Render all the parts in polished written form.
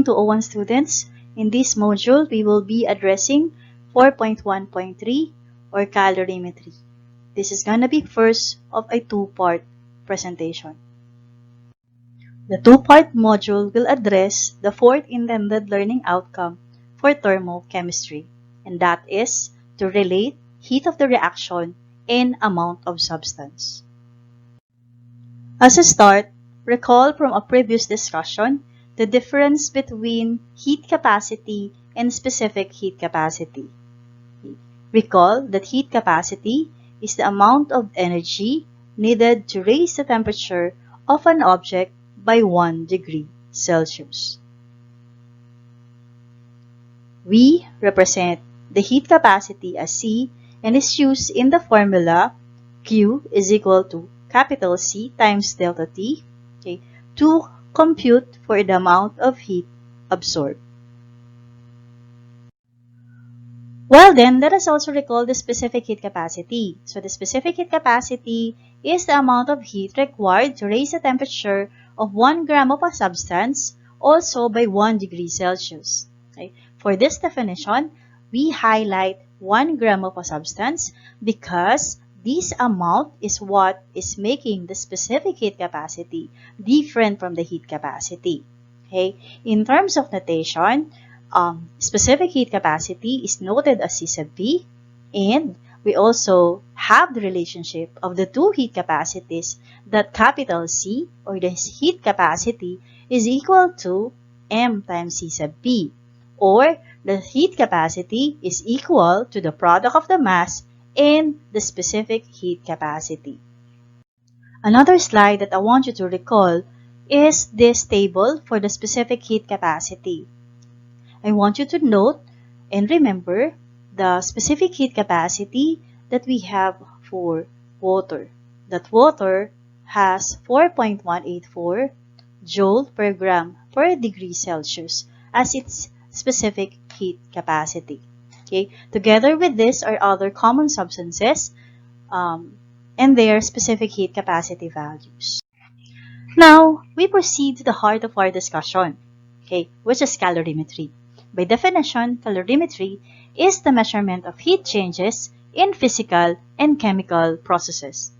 201 students. In this module, we will be addressing 4.1.3 or calorimetry. This is going to be first of a two-part presentation. The two-part module will address the fourth intended learning outcome for thermochemistry, and that is to relate heat of the reaction and amount of substance. As a start, recall from a previous discussion the difference between heat capacity and specific heat capacity. Recall that heat capacity is the amount of energy needed to raise the temperature of an object by 1 degree Celsius. We represent the heat capacity as C and is used in the formula Q is equal to capital C times delta T, to compute for the amount of heat absorbed. Well then, let us also recall the specific heat capacity. So the specific heat capacity is the amount of heat required to raise the temperature of 1 gram of a substance also by 1 degree Celsius. For this definition, we highlight 1 gram of a substance because this amount is what is making the specific heat capacity different from the heat capacity. In terms of notation, specific heat capacity is noted as C sub P, and we also have the relationship of the two heat capacities that capital C, or the heat capacity, is equal to M times C sub P, or the heat capacity is equal to the product of the mass and the specific heat capacity. Another slide that I want you to recall is this table for the specific heat capacity. I want you to note and remember the specific heat capacity that we have for water. That water has 4.184 joule per gram per degree Celsius as its specific heat capacity. Together with this are other common substances and their specific heat capacity values. Now, we proceed to the heart of our discussion, which is calorimetry. By definition, calorimetry is the measurement of heat changes in physical and chemical processes.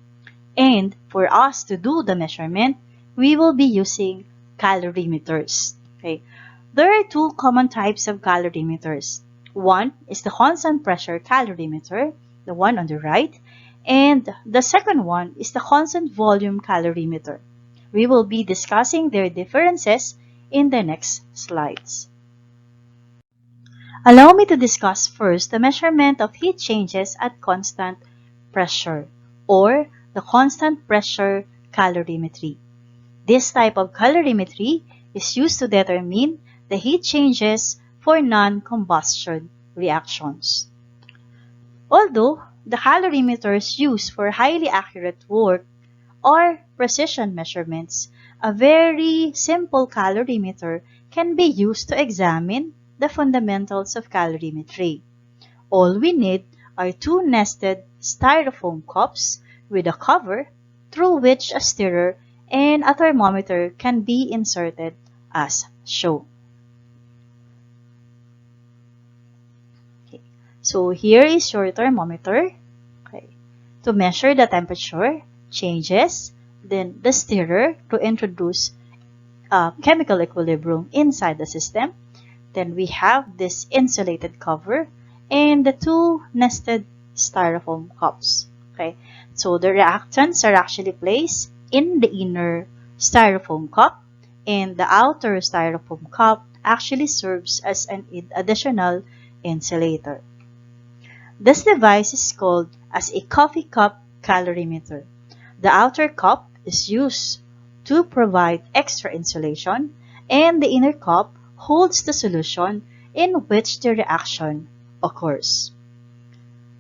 And for us to do the measurement, we will be using calorimeters. There are two common types of calorimeters. One is the constant pressure calorimeter, the one on the right, and the second one is the constant volume calorimeter. We will be discussing their differences in the next slides. Allow me to discuss first the measurement of heat changes at constant pressure, or the constant pressure calorimetry. This type of calorimetry is used to determine the heat changes for non-combustion reactions. Although the calorimeters used for highly accurate work or precision measurements, a very simple calorimeter can be used to examine the fundamentals of calorimetry. All we need are two nested styrofoam cups with a cover through which a stirrer and a thermometer can be inserted as shown. So here is your thermometer to measure the temperature changes, then the stirrer to introduce chemical equilibrium inside the system. Then we have this insulated cover and the two nested styrofoam cups. So the reactants are actually placed in the inner styrofoam cup, and the outer styrofoam cup actually serves as an additional insulator. This device is called as a coffee cup calorimeter. The outer cup is used to provide extra insulation, and the inner cup holds the solution in which the reaction occurs.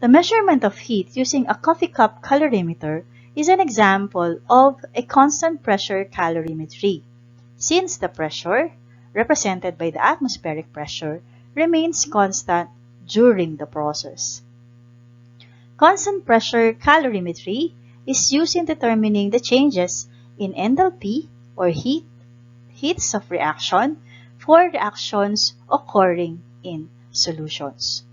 The measurement of heat using a coffee cup calorimeter is an example of a constant pressure calorimetry, since the pressure, represented by the atmospheric pressure, remains constant during the process. Constant pressure calorimetry is used in determining the changes in enthalpy or heats of reaction for reactions occurring in solutions.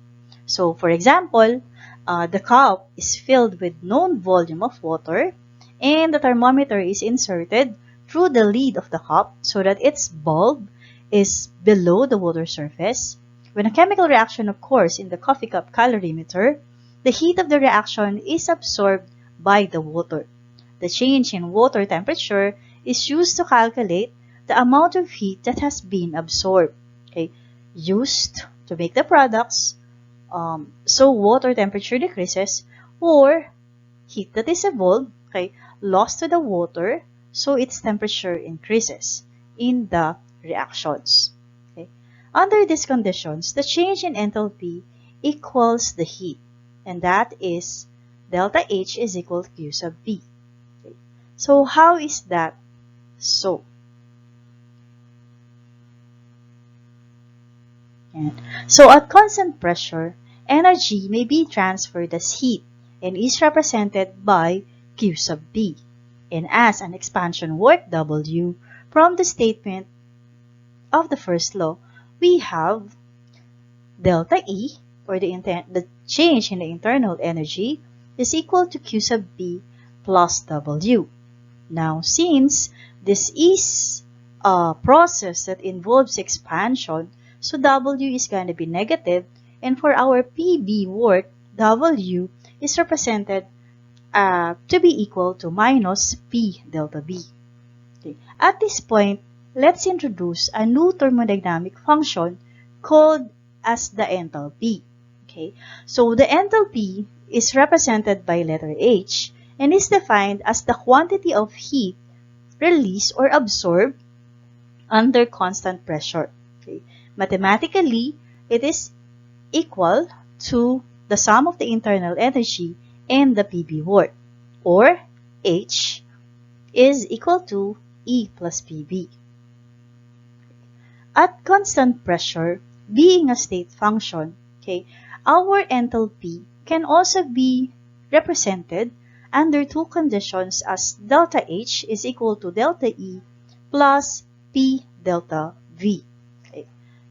So, for example, the cup is filled with known volume of water and the thermometer is inserted through the lid of the cup so that its bulb is below the water surface. When a chemical reaction occurs in the coffee cup calorimeter, the heat of the reaction is absorbed by the water. The change in water temperature is used to calculate the amount of heat that has been absorbed, okay, used to make the products. So water temperature decreases, or heat that is evolved, okay, lost to the water, so its temperature increases in the reactions. Okay. Under these conditions, the change in enthalpy equals the heat, and that is delta H is equal to Q sub V. Okay. So how is that so? So at constant pressure, energy may be transferred as heat and is represented by Q sub B. And as an expansion work W, from the statement of the first law, we have delta E, or the change in the internal energy, is equal to Q sub B plus W. Now, since this is a process that involves expansion, so W is going to be negative, and for our PB work, W is represented to be equal to minus P delta B. Okay. At this point, let's introduce a new thermodynamic function called as the enthalpy. Okay. So the enthalpy is represented by letter H and is defined as the quantity of heat released or absorbed under constant pressure. Okay. Mathematically, it is equal to the sum of the internal energy and the PB work, or H is equal to E plus PB. At constant pressure, being a state function, okay, our enthalpy can also be represented under two conditions as delta H is equal to delta E plus P delta V. Okay.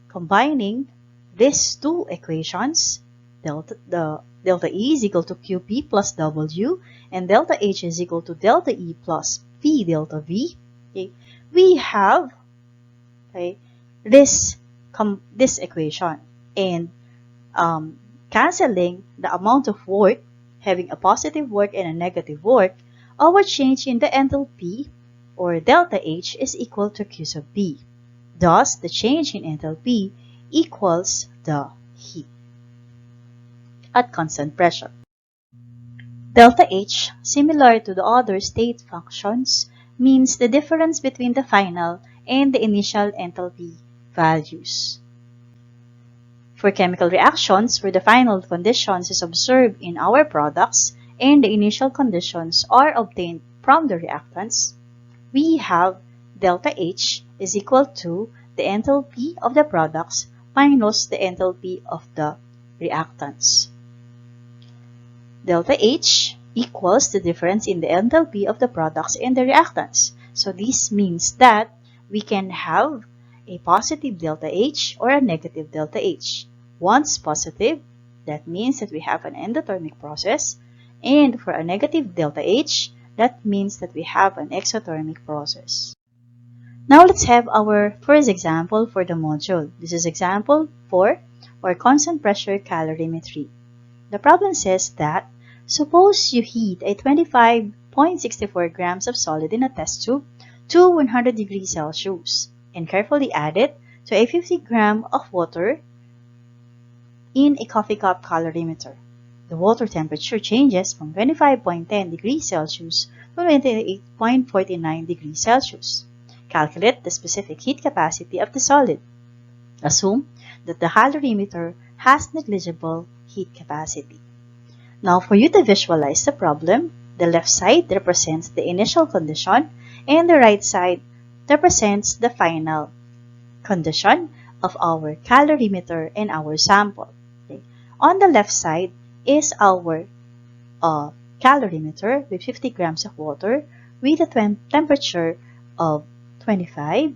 Combining these two equations, delta E is equal to QP plus W and delta H is equal to delta E plus P delta V. Okay. We have, okay, this equation, and canceling the amount of work, having a positive work and a negative work, our change in the enthalpy, or delta H, is equal to Q sub B. Thus, the change in enthalpy equals the heat at constant pressure. Delta H, similar to the other state functions, means the difference between the final and the initial enthalpy values. For chemical reactions where the final conditions is observed in our products and the initial conditions are obtained from the reactants, we have delta H is equal to the enthalpy of the products minus the enthalpy of the reactants. Delta H equals the difference in the enthalpy of the products and the reactants. So this means that we can have a positive delta H or a negative delta H. Once positive, that means that we have an endothermic process, and for a negative delta H, that means that we have an exothermic process. Now let's have our first example for the module. This is example 4, or constant pressure calorimetry. The problem says that suppose you heat a 25.64 grams of solid in a test tube to 100 degrees Celsius and carefully add it to a 50 gram of water in a coffee cup calorimeter. The water temperature changes from 25.10 degrees Celsius to 28.49 degrees Celsius. Calculate the specific heat capacity of the solid. Assume that the calorimeter has negligible heat capacity. Now, for you to visualize the problem, the left side represents the initial condition and the right side represents the final condition of our calorimeter and our sample. Okay. On the left side is our calorimeter with 50 grams of water with a temperature of 25.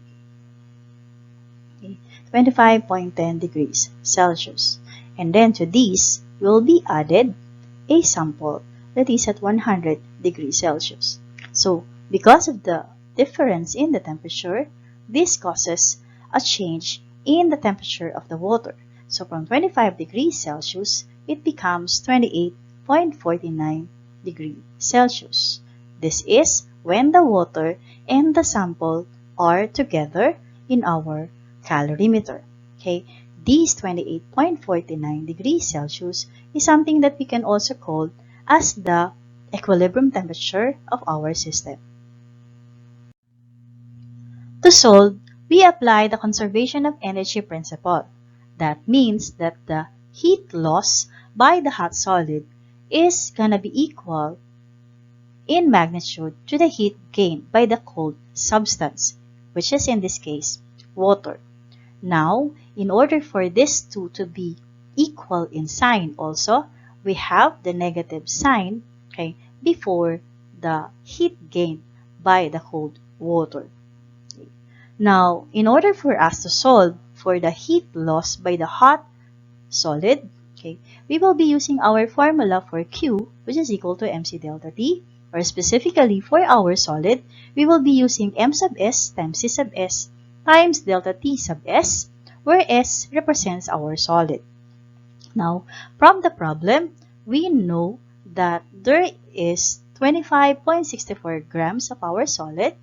Okay. 25.10 degrees Celsius. And then to these will be added a sample that is at 100 degrees Celsius. So, because of the difference in the temperature, this causes a change in the temperature of the water. So, from 25 degrees Celsius, it becomes 28.49 degrees Celsius. This is when the water and the sample are together in our calorimeter. Okay, these 28.49 degrees Celsius is something that we can also call as the equilibrium temperature of our system. To solve, we apply the conservation of energy principle. That means that the heat loss by the hot solid is gonna be equal in magnitude to the heat gained by the cold substance, which is in this case water. Now, in order for these two to be equal in sign also, we have the negative sign, okay, before the heat gained by the cold water. Okay. Now, in order for us to solve for the heat loss by the hot solid, okay, we will be using our formula for Q, which is equal to mc delta T, or specifically for our solid, we will be using m sub s times c sub s times delta T sub s, where S represents our solid. Now, from the problem, we know that there is 25.64 grams of our solid,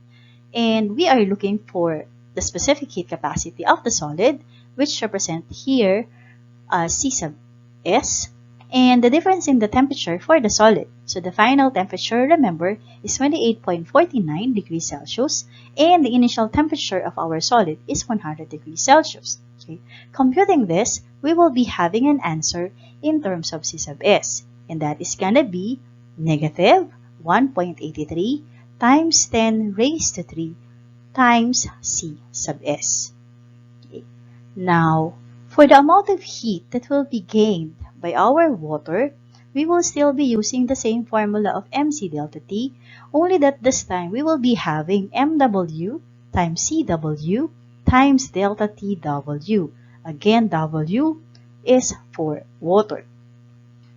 and we are looking for the specific heat capacity of the solid, which represent here C sub S, and the difference in the temperature for the solid. So the final temperature, remember, is 28.49 degrees Celsius, and the initial temperature of our solid is 100 degrees Celsius. Okay. Computing this, we will be having an answer in terms of C sub S, and that is gonna be negative 1.83 times 10 raised to 3 times C sub S. Okay. Now, for the amount of heat that will be gained by our water, we will still be using the same formula of mc delta T, only that this time we will be having mW times Cw times delta TW. Again, W is for water.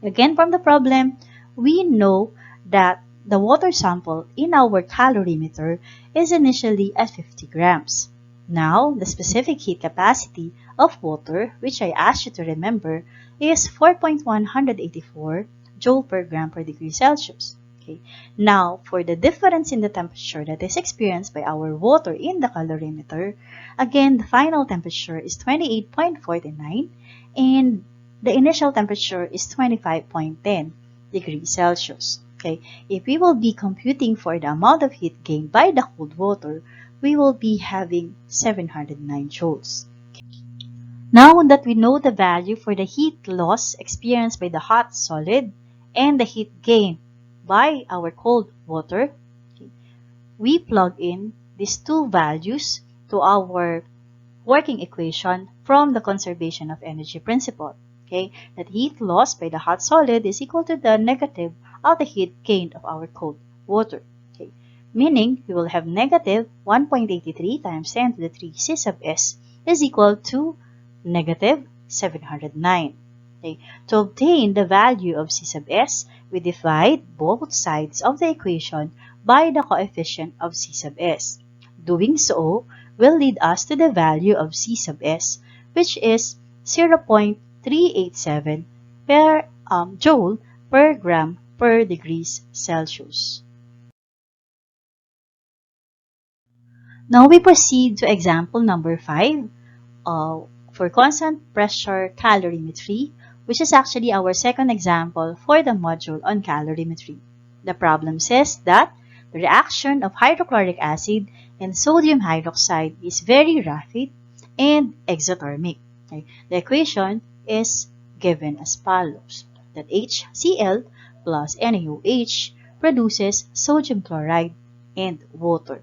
Again, from the problem, we know that the water sample in our calorimeter is initially at 50 grams. Now, the specific heat capacity of water, which I asked you to remember, is 4.184 joule per gram per degree Celsius. Okay. Now, for the difference in the temperature that is experienced by our water in the calorimeter, again, the final temperature is 28.49 and the initial temperature is 25.10 degrees Celsius. Okay. If we will be computing for the amount of heat gained by the cold water, we will be having 709 joules. Now that we know the value for the heat loss experienced by the hot solid and the heat gain by our cold water, okay, we plug in these two values to our working equation from the conservation of energy principle. Okay, that heat loss by the hot solid is equal to the negative of the heat gained of our cold water. Okay, meaning we will have negative 1.83 times 10 to the 3 C sub S is equal to negative 709. Okay. To obtain the value of C sub S, we divide both sides of the equation by the coefficient of C sub S. Doing so will lead us to the value of C sub S, which is 0.387 per joule per gram per degrees Celsius. Now we proceed to example number 5. For constant pressure calorimetry, which is actually our second example for the module on calorimetry. The problem says that the reaction of hydrochloric acid and sodium hydroxide is very rapid and exothermic. Okay. The equation is given as follows, that HCl plus NaOH produces sodium chloride and water.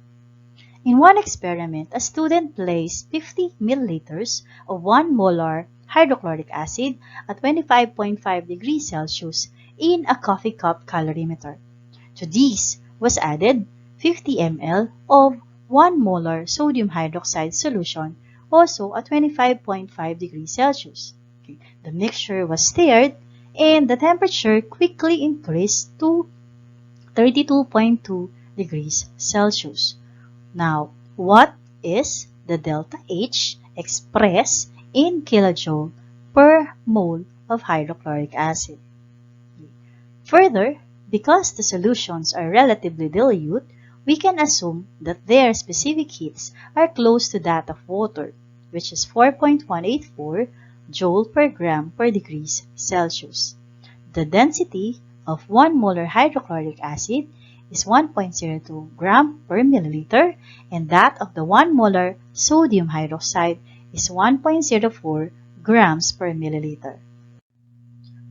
In one experiment, a student placed 50 milliliters of 1 molar hydrochloric acid at 25.5 degrees Celsius in a coffee cup calorimeter. To these was added 50 ml of 1 molar sodium hydroxide solution, also at 25.5 degrees Celsius. Okay. The mixture was stirred and the temperature quickly increased to 32.2 degrees Celsius. Now, what is the delta H expressed in kilojoule per mole of hydrochloric acid? Further, because the solutions are relatively dilute, we can assume that their specific heats are close to that of water, which is 4.184 joule per gram per degrees Celsius. The density of 1 molar hydrochloric acid is 1.02 gram per milliliter, and that of the 1 molar sodium hydroxide is 1.04 grams per milliliter.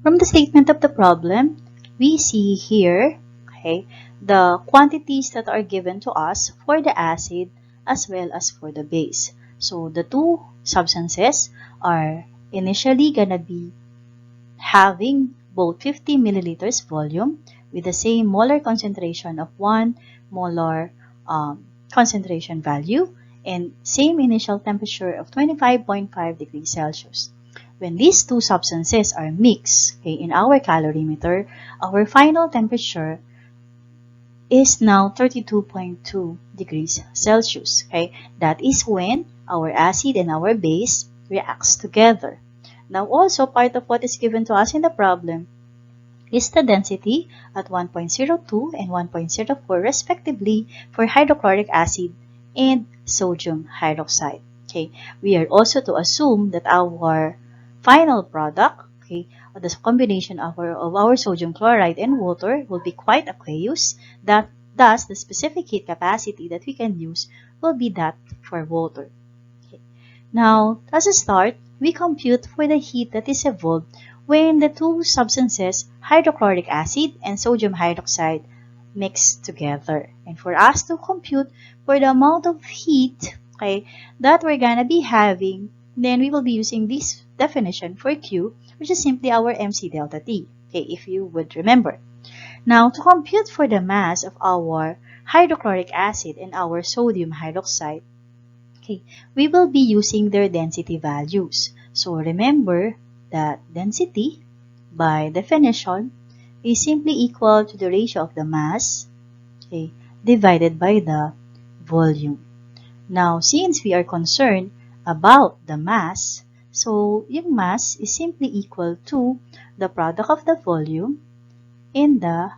From the statement of the problem, we see here, okay, the quantities that are given to us for the acid as well as for the base. So the two substances are initially gonna be having both 50 milliliters volume with the same molar concentration of 1 molar concentration value and same initial temperature of 25.5 degrees Celsius. When these two substances are mixed, okay, in our calorimeter, our final temperature is now 32.2 degrees Celsius. Okay? That is when our acid and our base reacts together. Now also, part of what is given to us in the problem is the density at 1.02 and 1.04 respectively for hydrochloric acid and sodium hydroxide. Okay? We are also to assume that our final product, okay, the combination of our sodium chloride and water will be quite aqueous. Thus, the specific heat capacity that we can use will be that for water. Okay. Now, as a start, we compute for the heat that is evolved when the two substances, hydrochloric acid and sodium hydroxide, mix together. And for us to compute for the amount of heat, okay, that we're gonna be having, then we will be using this definition for Q, which is simply our MC delta T, okay, if you would remember. Now, to compute for the mass of our hydrochloric acid and our sodium hydroxide, okay, we will be using their density values. So remember that density, by definition, is simply equal to the ratio of the mass, okay, divided by the volume. Now, since we are concerned about the mass, so yung mass is simply equal to the product of the volume and the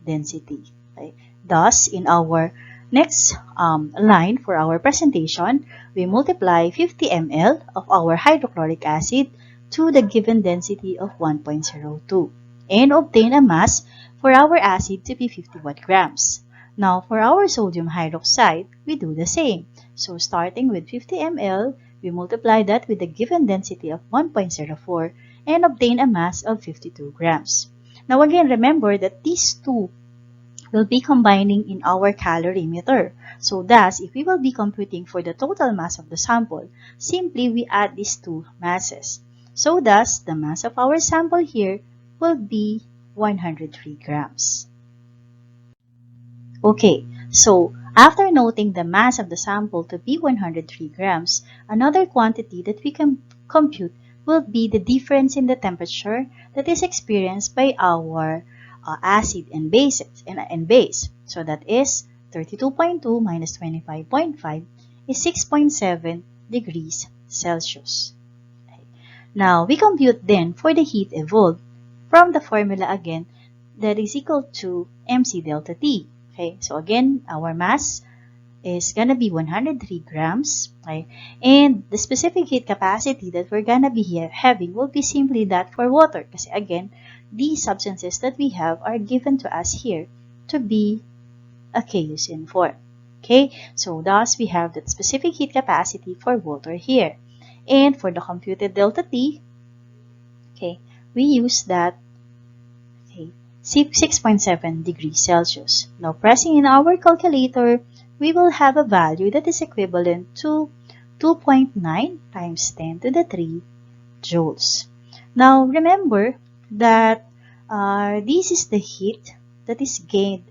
density. Okay? Thus, in our next line for our presentation, we multiply 50 ml of our hydrochloric acid to the given density of 1.02 and obtain a mass for our acid to be 51 grams. Now, for our sodium hydroxide, we do the same. So, starting with 50 ml, we multiply that with the given density of 1.04 and obtain a mass of 52 grams. Now, again, remember that these two will be combining in our calorimeter. So, thus, if we will be computing for the total mass of the sample, simply we add these two masses. So, thus, the mass of our sample here will be 103 grams. Okay, so after noting the mass of the sample to be 103 grams, another quantity that we can compute will be the difference in the temperature that is experienced by our acid and base. So that is 32.2 minus 25.5 is 6.7 degrees Celsius. Okay. Now, we compute then for the heat evolved from the formula again that is equal to MC delta T. Okay, so again, our mass is gonna be 103 grams, okay? And the specific heat capacity that we're gonna be having will be simply that for water. Because again, these substances that we have are given to us here to be aqueous in form. Okay, so thus we have that specific heat capacity for water here. And for the computed delta T, okay, we use that 6.7 degrees Celsius. Now, pressing in our calculator, we will have a value that is equivalent to 2.9 times 10 to the 3 joules. Now, remember that this is the heat that is gained.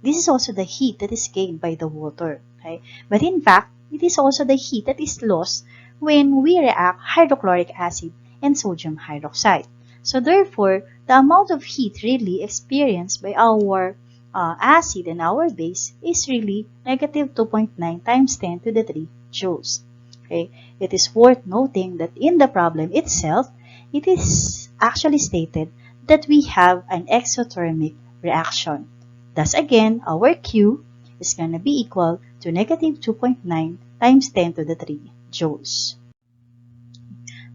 This is also the heat that is gained by the water. Okay? But in fact, it is also the heat that is lost when we react hydrochloric acid and sodium hydroxide. So therefore, the amount of heat really experienced by our acid and our base is really negative 2.9 times 10 to the 3 joules. Okay? It is worth noting that in the problem itself, it is actually stated that we have an exothermic reaction. Thus again, our Q is going to be equal to negative 2.9 times 10 to the 3 joules.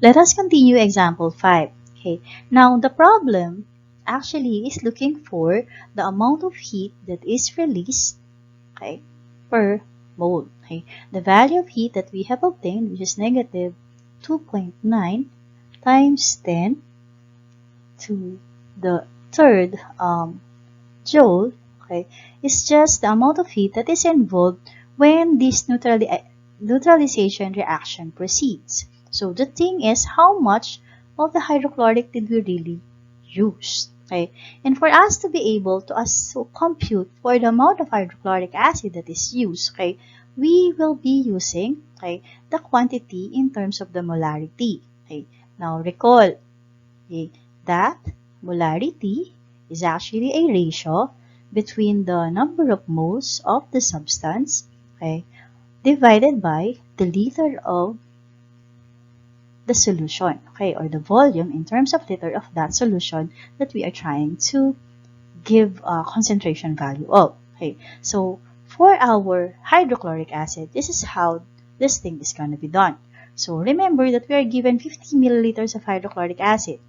Let us continue example 5. Okay. Now, the problem actually is looking for the amount of heat that is released, okay, per mole. Okay. The value of heat that we have obtained, which is negative 2.9 times 10 to the third joule, okay, is just the amount of heat that is involved when this neutralization reaction proceeds. So the thing is, how much of the hydrochloric did we really use? Okay? And for us to be able to compute for the amount of hydrochloric acid that is used, okay, we will be using, okay, the quantity in terms of the molarity. Okay? Now recall, okay, that molarity is actually a ratio between the number of moles of the substance, okay, divided by the liter of the solution, okay, or the volume in terms of liter of that solution that we are trying to give a concentration value of. Okay, so for our hydrochloric acid, this is how this thing is going to be done. So remember that we are given 50 milliliters of hydrochloric acid.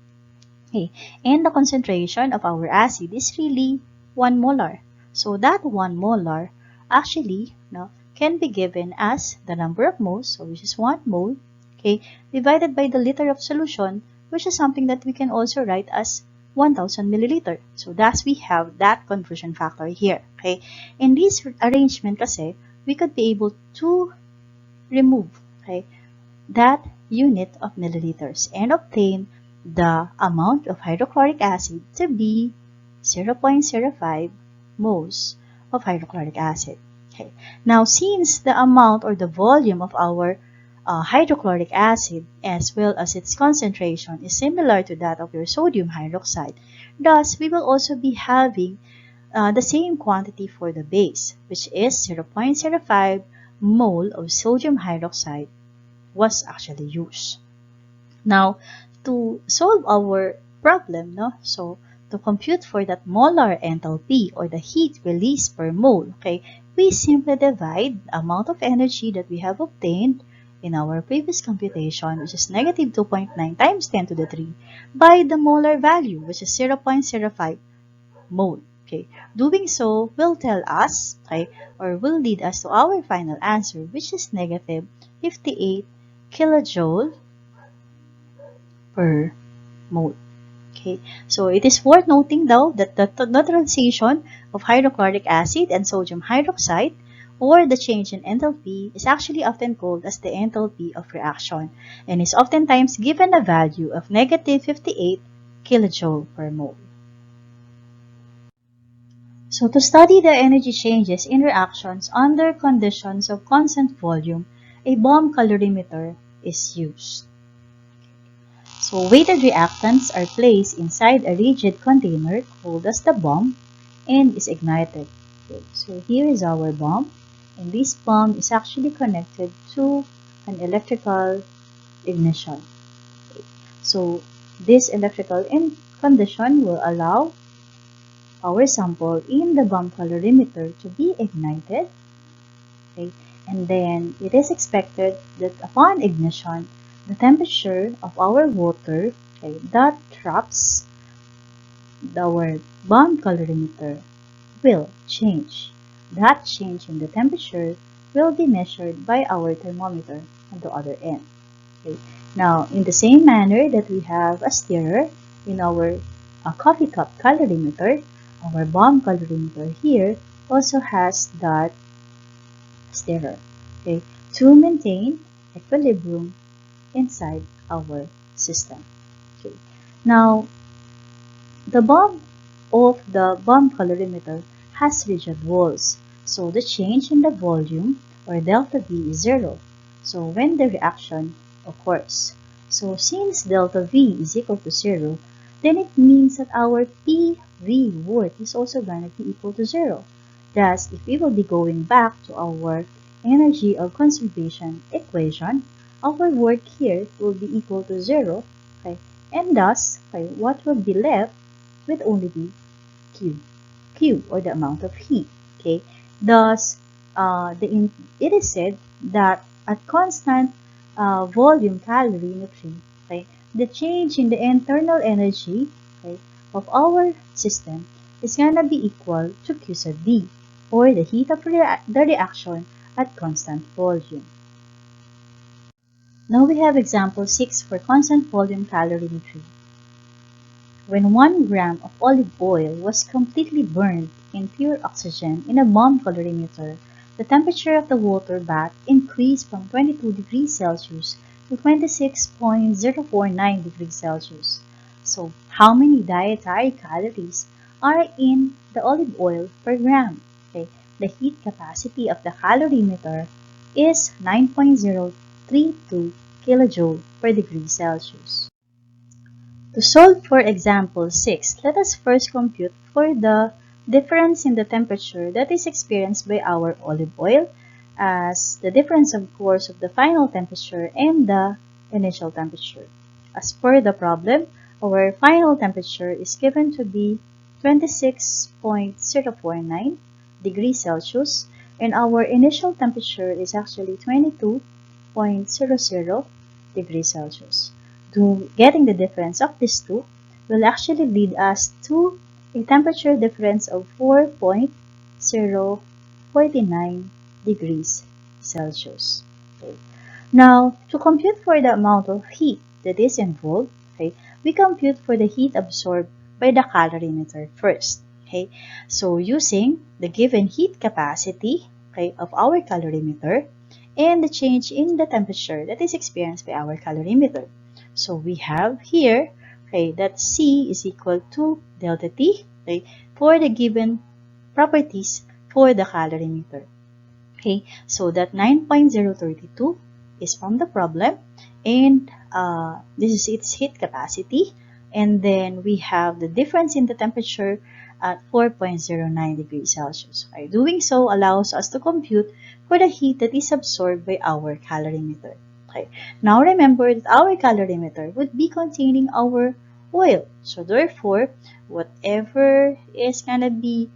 Okay, and the concentration of our acid is really 1 molar. So that 1 molar actually can be given as the number of moles, so which is 1 mole, okay, divided by the liter of solution, which is something that we can also write as 1000 milliliter. So thus we have that conversion factor here. Okay, in this arrangement kasi, we could be able to remove, okay, that unit of milliliters and obtain the amount of hydrochloric acid to be 0.05 moles of hydrochloric acid. Okay. Now, since the amount or the volume of our hydrochloric acid as well as its concentration is similar to that of your sodium hydroxide, thus we will also be having the same quantity for the base, which is 0.05 mole of sodium hydroxide was actually used. Now, to solve our problem, so to compute for that molar enthalpy or the heat released per mole, okay, we simply divide the amount of energy that we have obtained in our previous computation, which is negative 2.9 times 10 to the 3, by the molar value, which is 0.05 mole. Okay, doing so will tell us, okay, or will lead us to our final answer, which is negative 58 kilojoule per mole. Okay, so it is worth noting though that the neutralization of hydrochloric acid and sodium hydroxide, or the change in enthalpy, is actually often called as the enthalpy of reaction and is oftentimes given a value of negative 58 kilojoule per mole. So to study the energy changes in reactions under conditions of constant volume, a bomb calorimeter is used. So weighted reactants are placed inside a rigid container called as the bomb and is ignited. Okay, so here is our bomb, and this bomb is actually connected to an electrical ignition. Okay, so this electrical condition will allow our sample in the bomb calorimeter to be ignited. Okay, and then it is expected that upon ignition, the temperature of our water, okay, that traps our bomb calorimeter will change. That change in the temperature will be measured by our thermometer on the other end. Okay. Now, in the same manner that we have a stirrer in our coffee cup calorimeter, our bomb calorimeter here also has that stirrer, okay, to maintain equilibrium inside our system. Okay. Now, the bulb of the bomb calorimeter has rigid walls, so the change in the volume or delta V is 0. So when the reaction occurs. So since delta V is equal to 0, then it means that our PV work is also going to be equal to 0. Thus, if we will be going back to our energy of conservation equation, our work here will be equal to 0, okay? And thus, okay, what will be left will only be Q, or the amount of heat. Okay, thus it is said that at constant volume calorimetry, okay, the change in the internal energy, okay, of our system is gonna be equal to Q sub D, or the heat of the reaction at constant volume. Now we have example 6 for constant volume calorimetry. When 1 gram of olive oil was completely burned in pure oxygen in a bomb calorimeter, the temperature of the water bath increased from 22 degrees Celsius to 26.049 degrees Celsius. So, how many dietary calories are in the olive oil per gram? Okay. The heat capacity of the calorimeter is 9.032 kilojoule per degree Celsius. To solve for example 6, let us first compute for the difference in the temperature that is experienced by our olive oil, as the difference of course of the final temperature and the initial temperature. As per the problem, our final temperature is given to be 26.049 degrees Celsius, and our initial temperature is actually 22.00 degrees Celsius. Getting the difference of these two will actually lead us to a temperature difference of 4.049 degrees Celsius. Okay. Now, to compute for the amount of heat that is involved, okay, we compute for the heat absorbed by the calorimeter first. Okay, so using the given heat capacity, okay, of our calorimeter and the change in the temperature that is experienced by our calorimeter. So we have here, okay, that C is equal to delta T, okay, for the given properties for the calorimeter. Okay, so that 9.032 is from the problem, and this is its heat capacity, and then we have the difference in the temperature at 4.09 degrees Celsius. By doing so allows us to compute for the heat that is absorbed by our calorimeter. Okay. Now remember that our calorimeter would be containing our oil. So therefore, whatever is gonna be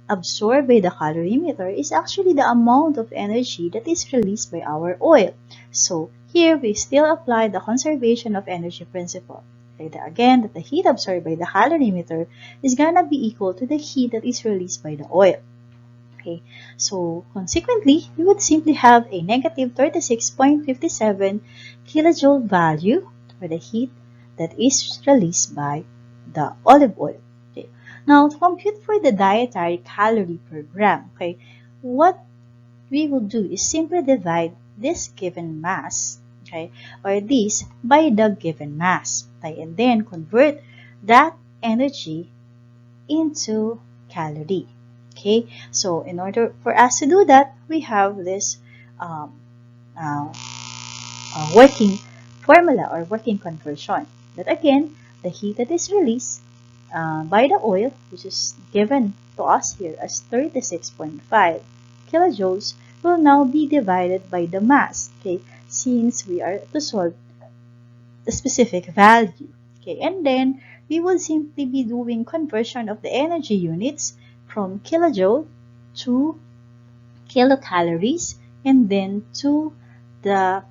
absorbed by the calorimeter is actually the amount of energy that is released by our oil. So here we still apply the conservation of energy principle. Okay, again, that the heat absorbed by the calorimeter is gonna be equal to the heat that is released by the oil. Okay, so consequently, we would simply have a negative 36.57 kilojoule value for the heat that is released by the olive oil. Okay, now to compute for the dietary calorie per gram, okay, what we will do is simply divide this given mass, okay, or this by the given mass, okay, and then convert that energy into calorie. Okay, so in order for us to do that, we have this um, uh, working formula or working conversion. That again, the heat that is released by the oil, which is given to us here as 36.5 kilojoules, will now be divided by the mass. Okay, since we are to solve the specific value. Okay, and then we will simply be doing conversion of the energy units from kilojoule to kilocalories and then to the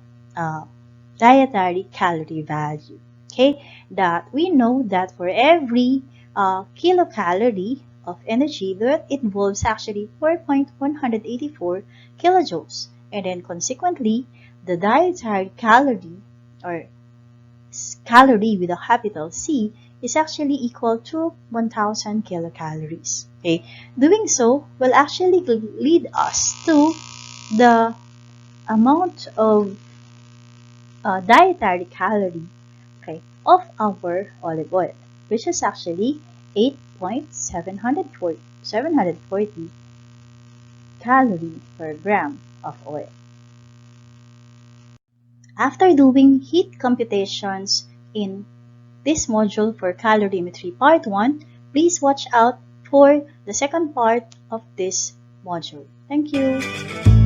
dietary calorie value. Okay, that we know that for every kilocalorie of energy, that involves actually 4.184 kilojoules, and then consequently the dietary calorie or calorie with a capital C is actually equal to 1000 kilocalories. Okay, doing so will actually lead us to the amount of dietary calorie, okay, of our olive oil, which is actually 8.740 calorie per gram of oil. after doing heat computations in this module for calorimetry part 1, please watch out for the second part of this module. Thank you.